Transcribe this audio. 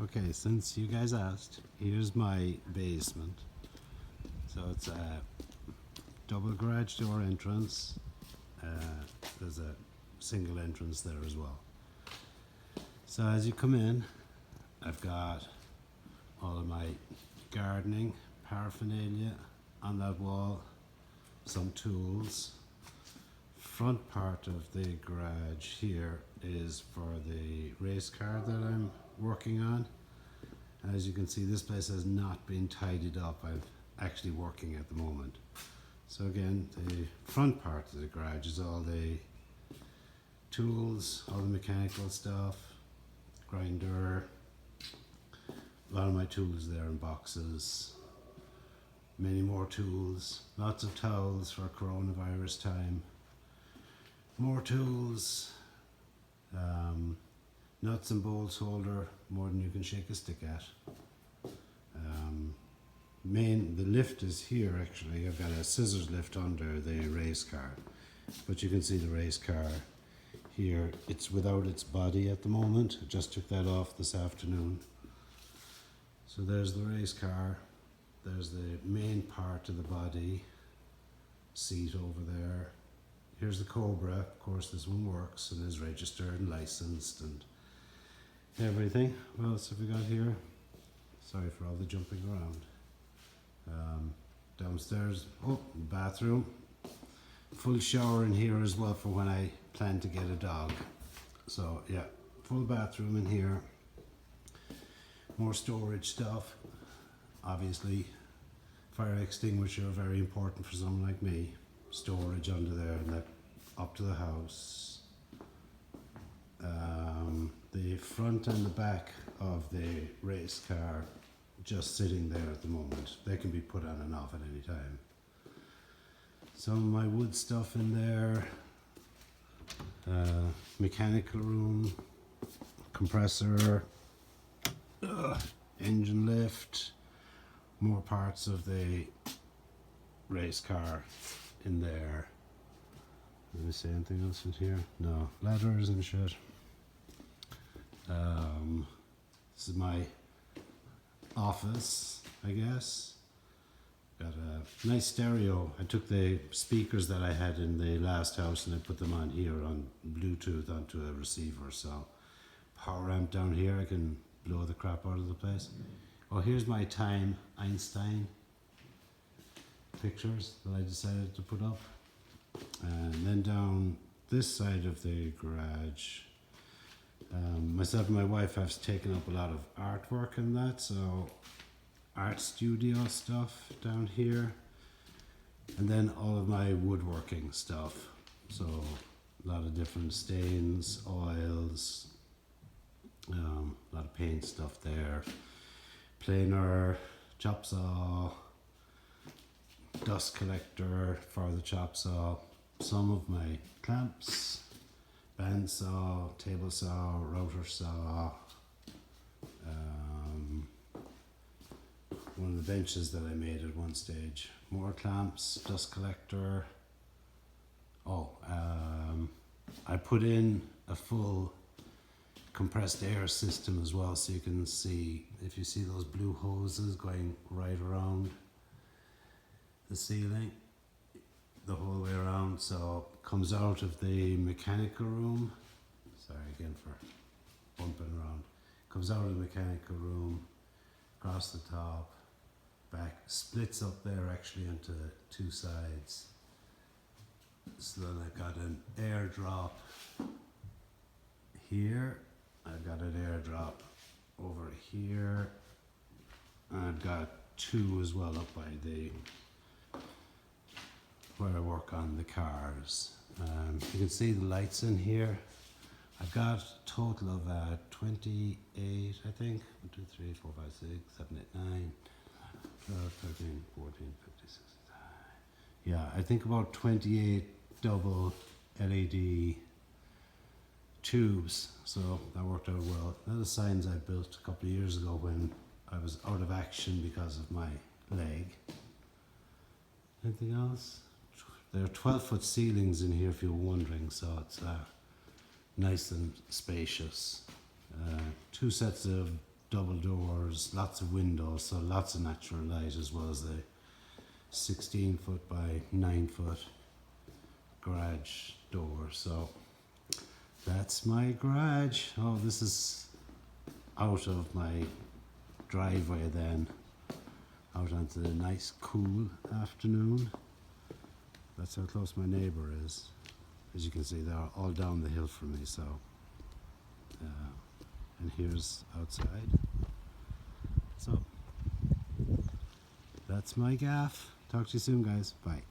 Okay, since you guys asked, here's my basement. So it's a double garage door entrance. There's a single entrance there as well. So as you come in, I've got all of my gardening paraphernalia on that wall, some tools. Front part of the garage here is for the race car that I'm working on. As you can see, this place has not been tidied up. I'm actually working at the moment. So again, the front part of the garage is all the tools, all the mechanical stuff, grinder, a lot of my tools there in boxes, many more tools, lots of towels for coronavirus time, more tools, nuts and bolts holder, more than you can shake a stick at. The lift is here actually. I've got a scissors lift under the race car, but you can see the race car here. It's without its body at the moment. I just took that off this afternoon. So there's the race car. There's the main part of the body, seat over there. Here's the Cobra. Of course, this one works and is registered and licensed and everything. What else have we got here? Sorry for all the jumping around. Downstairs, bathroom. Full shower in here as well for when I plan to get a dog. So yeah, full bathroom in here. More storage stuff. Obviously, fire extinguisher, very important for someone like me. Storage under there and that up to the house. The front and the back of the race car just sitting there at the moment. They can be put on and off at any time. Some of my wood stuff in there. Mechanical room, compressor, engine lift, more parts of the race car in there. Did I say anything else in here? No, ladders and shit. This is my office, I guess. Got a nice stereo. I took the speakers that I had in the last house and I put them on here on Bluetooth onto a receiver. So power amp down here, I can blow the crap out of the place. Oh, here's my Time Einstein pictures that I decided to put up. And then down this side of the garage, myself and my wife have taken up a lot of artwork and that, so art studio stuff down here, and then all of my woodworking stuff. So a lot of different stains, oils, a lot of paint stuff there, planer, chop saw, dust collector for the chop saw, some of my clamps, bandsaw, table saw, router saw, one of the benches that I made at one stage, more clamps, dust collector. I put in a full compressed air system as well, so you can see, if you see those blue hoses going right around the ceiling, the whole way around. So it comes out of the mechanical room. Sorry again for bumping around. Comes out of the mechanical room, across the top, back, splits up there actually into two sides. So then I've got an airdrop here. I've got an airdrop over here. And I've got two as well up by the where I work on the cars. You can see the lights in here. I've got a total of 28, I think. 1, 2, 3, 4, 5, 6, 7, 8, 9, 12, 13, 14, 15, 16. Yeah, I think about 28 double LED tubes. So that worked out well. They're the signs I built a couple of years ago when I was out of action because of my leg. Anything else? There are 12-foot ceilings in here if you're wondering, so it's nice and spacious. 2 sets of double doors, lots of windows, so lots of natural light, as well as the 16 foot by 9 foot garage door. So that's my garage. Oh, this is out of my driveway then, out onto the nice cool afternoon. That's how close my neighbour is. As you can see, they're all down the hill from me, so and here's outside. So that's my gaff. Talk to you soon, guys. Bye.